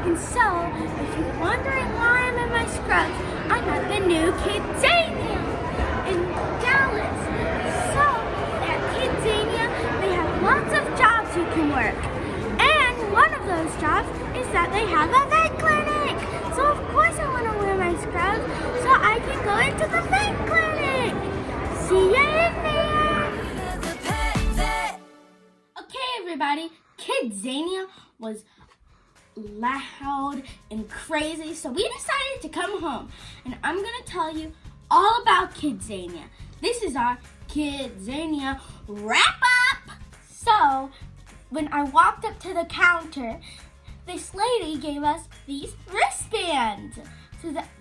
And so, if you're wondering why I'm in my scrubs, I'm at the new KidZania in Dallas. So, at KidZania, they have lots of jobs you can work. And one of those jobs is that they have a vet clinic. So, of course I want to wear my scrubs so I can go into the vet clinic. See ya in there. Okay, everybody, KidZania was loud and crazy, so we decided to come home, and I'm gonna tell you all about KidZania. This is our KidZania wrap up. So when I walked up to the counter, this lady gave us these wristbands.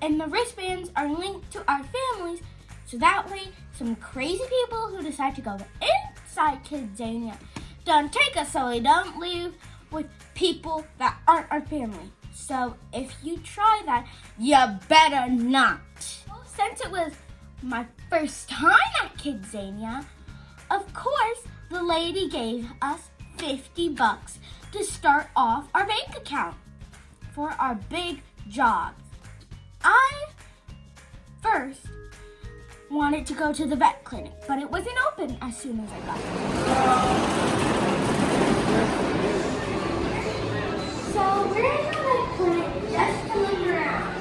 And the wristbands are linked to our families, so that way some crazy people who decide to go inside KidZania don't take us, so we don't leave with people that aren't our family. So if you try that, you better not. Well, since it was my first time at KidZania, of course, the lady gave us $50 to start off our bank account for our big jobs. I first wanted to go to the vet clinic, but it wasn't open as soon as I got there. So we're in the vet clinic just to look around.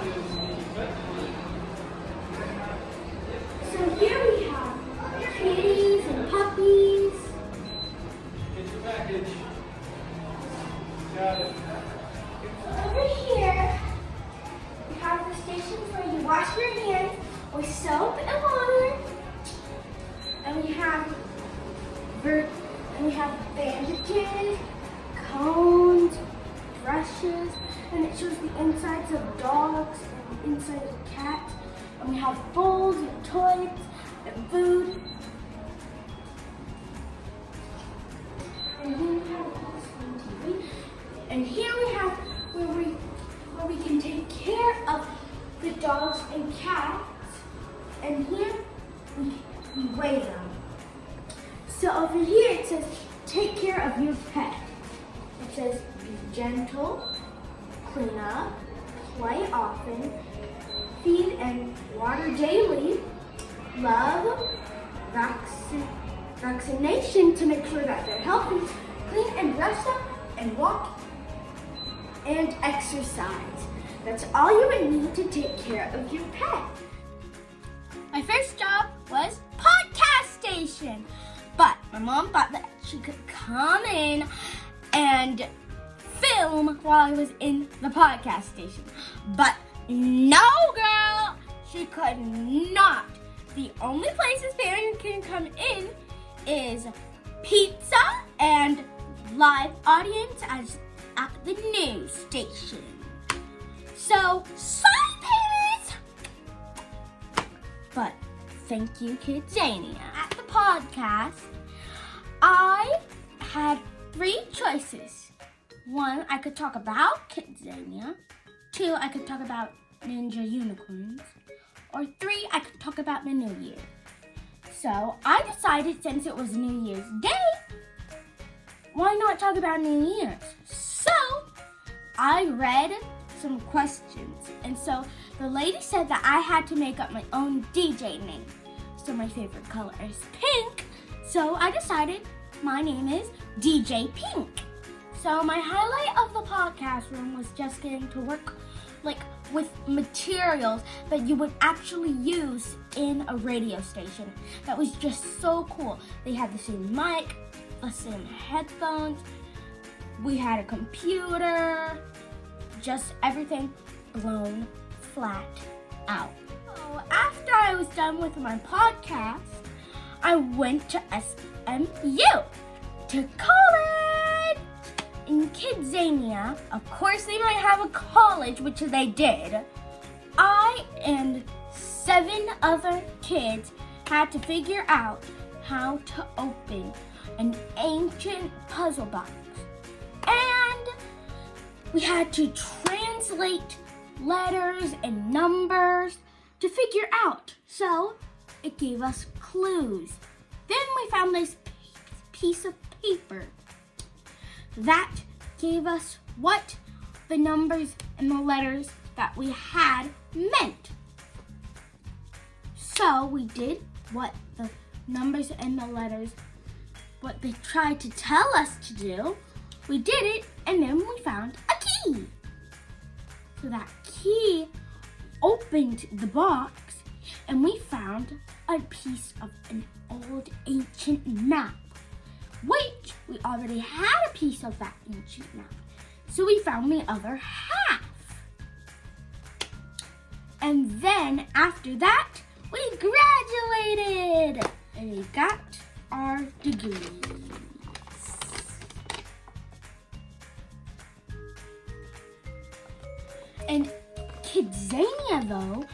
So here we have kitties and puppies. Get your package. Got it. Over here, we have the stations where you wash your hands with soap and water. And we have bandages, cones, brushes, and it shows the insides of dogs and the inside of cats. And we have bowls and toys and food. And here we have TV. And here we have where we can take care of the dogs and cats. And here we weigh them. So over here it says, take care of your pet. It says, be gentle, clean up, play often, feed and water daily, love, vaccination to make sure that they're healthy, clean and brush them, and walk and exercise. That's all you would need to take care of your pet. My first job was podcast station, but my mom thought that she could come in and film while I was in the podcast station. But no, girl, she could not. The only places parents can come in is pizza and live audience as at the news station. So, sorry, parents! But thank you, KidZania. At the podcast, I had 3 choices. 1, I could talk about KidZania. 2, I could talk about Ninja Unicorns. Or 3, I could talk about the New Year. So I decided, since it was New Year's Day, why not talk about New Year's? So I read some questions. And so the lady said that I had to make up my own DJ name. So my favorite color is pink. So I decided my name is DJ Pink. So my highlight of the podcast room was just getting to work with materials that you would actually use in a radio station. That was just so cool. They had the same mic, the same headphones, we had a computer, just everything blown flat out. So after I was done with my podcast, I went to SMU, to college. In KidZania, of course they might have a college, which they did. I and 7 other kids had to figure out how to open an ancient puzzle box. And we had to translate letters and numbers to figure out. So it gave us clues. Then we found this piece of paper that gave us what the numbers and the letters that we had meant. So we did what the numbers and the letters, what they tried to tell us to do. We did it, and then we found a key. So that key opened the box, and we found a piece of an old ancient map, which we already had a piece of that ancient map. So we found the other half. And then after that, we graduated and we got our degrees. And KidZania, though,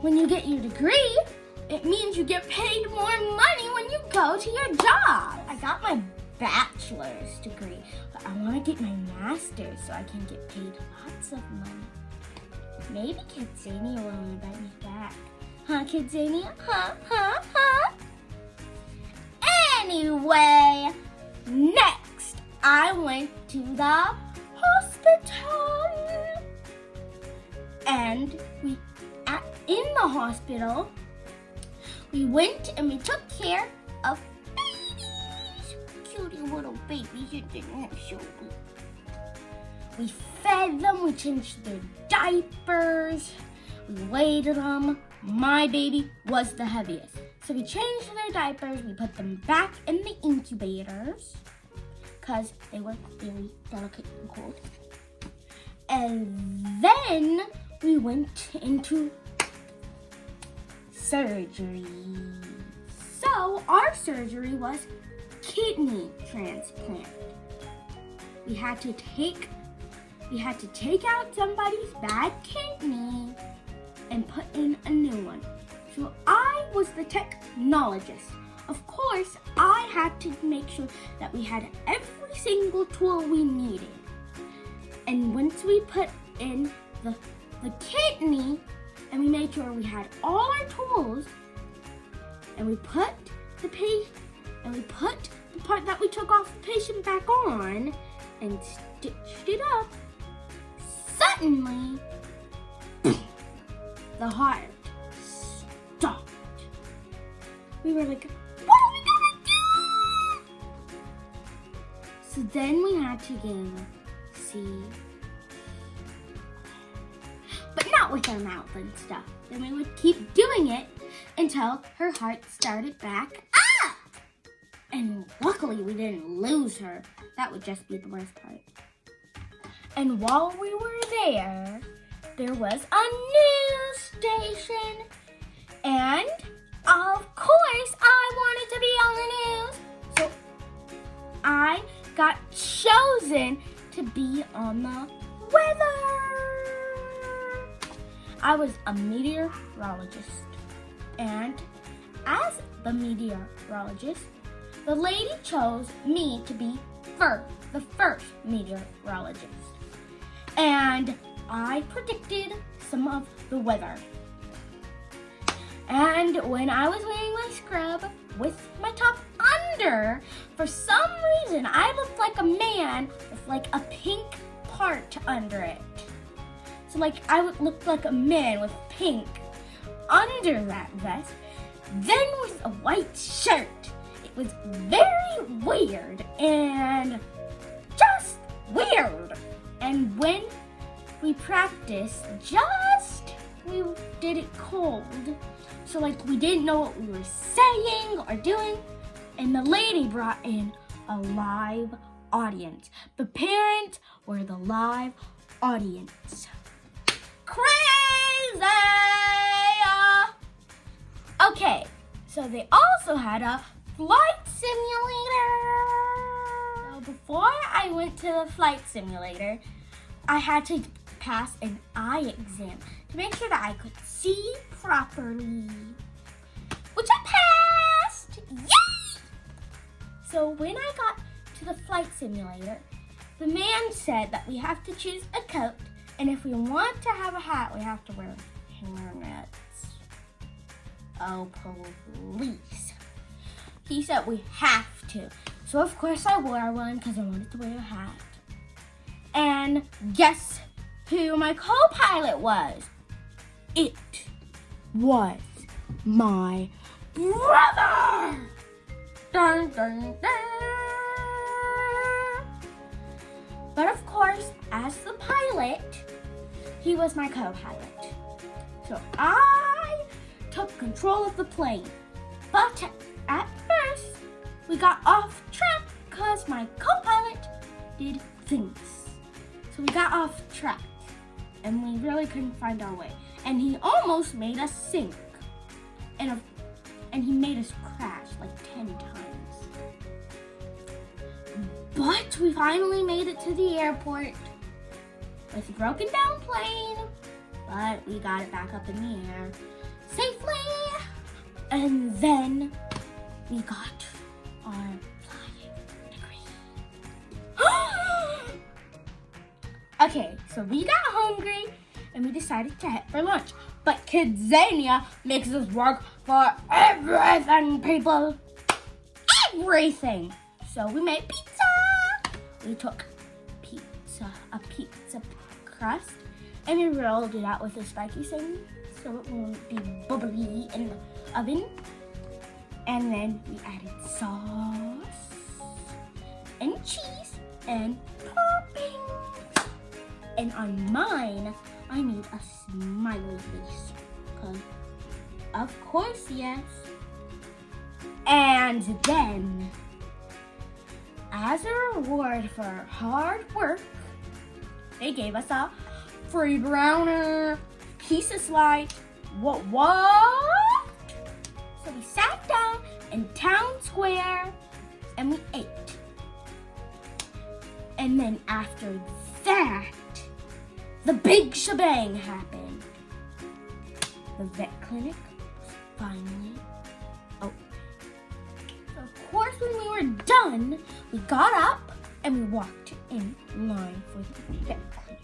when you get your degree, it means you get paid more money when you go to your job. I got my bachelor's degree, but I want to get my master's so I can get paid lots of money. Maybe KidZania will invite me back. Huh, KidZania? Huh? Anyway, next I went to the hospital. And in the hospital, we went and we took care of babies. Cutie little babies, you didn't have so good. We fed them, we changed their diapers, we weighed them. My baby was the heaviest. So we changed their diapers, we put them back in the incubators because they were very delicate and cold. And then we went into surgery. So our surgery was kidney transplant. We had to take out somebody's bad kidney and put in a new one. So I was the technologist. Of course, I had to make sure that we had every single tool we needed. And once we put in the kidney and we made sure we had all our tools, and we put the part that we took off the patient back on and stitched it up, suddenly the heart stopped. We were like, what are we gonna do? So then we had to go see, but not with our mouth and stuff. Then we would keep doing it until her heart started back up. And luckily we didn't lose her. That would just be the worst part. And while we were there was a news station. And of course I wanted to be on the news. So I got chosen to be on the weather. I was a meteorologist. And as the meteorologist, the lady chose me to be the first meteorologist. And I predicted some of the weather. And when I was wearing my scrub with my top under, for some reason I looked like a man with like a pink part under it. So like I would look like a man with pink under that vest, then with a white shirt. It was very weird and just weird. And when we practiced, we did it cold. So like we didn't know what we were saying or doing. And the lady brought in a live audience. The parents were the live audience. Crazy! Okay, so they also had a flight simulator. So before I went to the flight simulator, I had to pass an eye exam to make sure that I could see properly, which I passed. Yay! So when I got to the flight simulator, the man said that we have to choose a coat, and if we want to have a hat, we have to wear hairnets. Oh, police. He said we have to. So of course I wore one because I wanted to wear a hat. And guess who my co-pilot was? It was my brother! Dun, dun, dun. But of course, as the pilot, he was my co-pilot. So I took control of the plane. But at first, we got off track because my co-pilot did things. So we got off track and we really couldn't find our way. And he almost made us sink. And he made us crash like 10 times. But we finally made it to the airport with a broken down plane. But we got it back up in the air safely. And then we got our flying degree. Okay, so we got hungry and we decided to head for lunch. But KidZania makes us work for everything, people. Everything. So we made pizza. We took a pizza crust, and we rolled it out with a spiky thing so it won't be bubbly in the oven. And then we added sauce and cheese and toppings. And on mine, I made a smiley face. Because, of course, yes. And then, as a reward for hard work, they gave us a free brownie. Piece of slice. What? So we sat down in town square and we ate. And then after that, the big shebang happened. The vet clinic was finally open. So of course, when we were done, we got up and we walked in line for the vet clinic.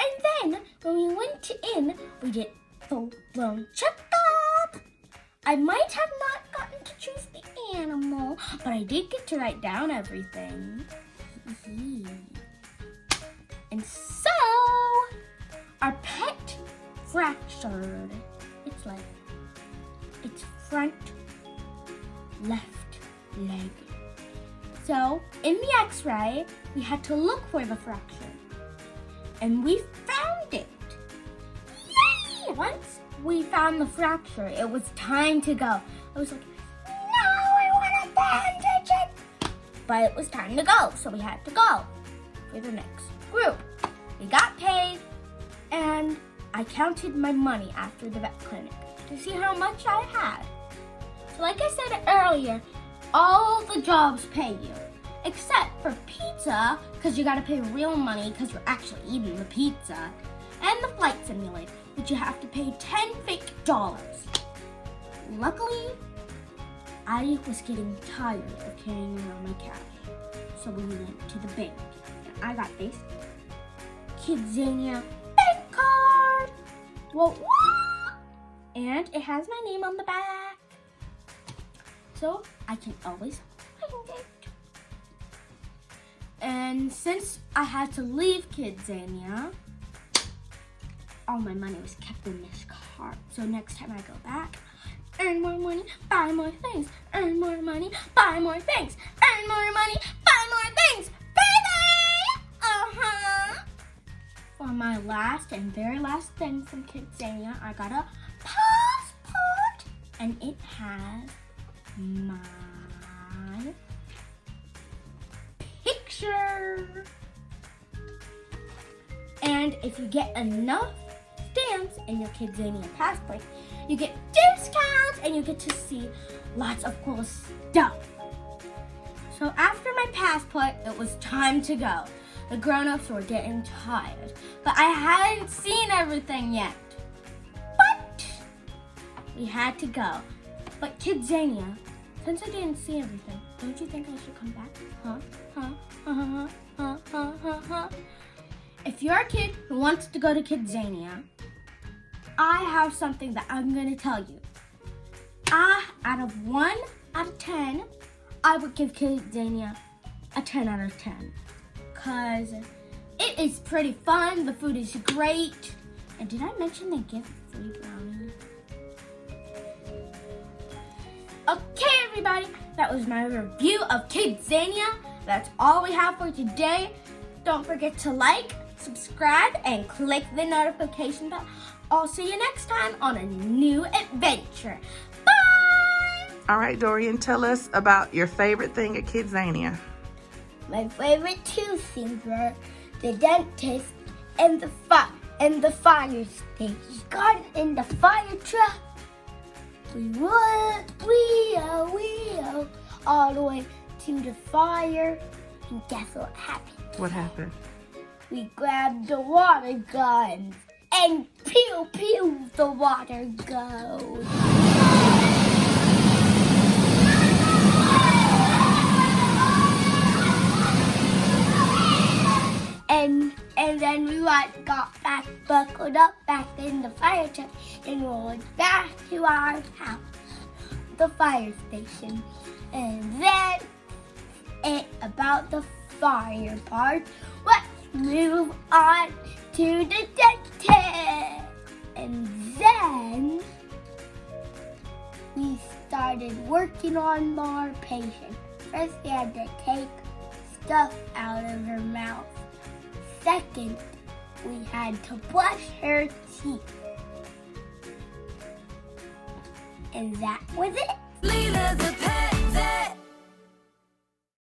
And then, when we went in, we did full-blown checkup. I might have not gotten to choose the animal, but I did get to write down everything. And so, our pet fractured its front left leg. So, in the x-ray, we had to look for the fracture. And we found it. Yay! Once we found the fracture, it was time to go. I was like, no, I want to bandage it. But it was time to go, so we had to go for the next group. We got paid, and I counted my money after the vet clinic to see how much I had. So like I said earlier, all the jobs pay you, except for pizza, because you gotta pay real money because you're actually eating the pizza, and the flight simulator, which you have to pay $10 fake. Luckily, I was getting tired of carrying around my cash, so we went to the bank, and I got this KidZania bank card. Whoa, whoa. And it has my name on the back, so I can always find it. And since I had to leave KidZania, all my money was kept in this card. So next time I go back, earn more money, buy more things. Earn more money, buy more things. Earn more money, buy more things. Baby! For my last and very last thing from KidZania, I got a passport. And it has my picture. And if you get enough stamps in your KidZania passport, you get discounts and you get to see lots of cool stuff. So after my passport, it was time to go. The grown-ups were getting tired, but I hadn't seen everything yet. But we had to go. But KidZania, since I didn't see everything, don't you think I should come back? If you're a kid who wants to go to KidZania, I have something that I'm going to tell you. Out of 1 out of 10, I would give KidZania a 10 out of 10. because it is pretty fun. The food is great. And did I mention they give free brownies? Okay, everybody, that was my review of KidZania. That's all we have for today. Don't forget to like, subscribe, and click the notification bell. I'll see you next time on a new adventure. Bye! All right, Dorian, tell us about your favorite thing at KidZania. My favorite two things were the dentist and the fire station. Got in the fire truck. We all the way to the fire. And guess what happened? What happened? We grabbed the water guns and pew pew the water goes. And then we got back, buckled up back in the fire truck and rolled back to our house, the fire station. And then about the fire part. Let's move on to the dentist. And then we started working on our patient. First, we had to take stuff out of her mouth. Second, we had to brush her teeth. And that was it. Leila the pet vet.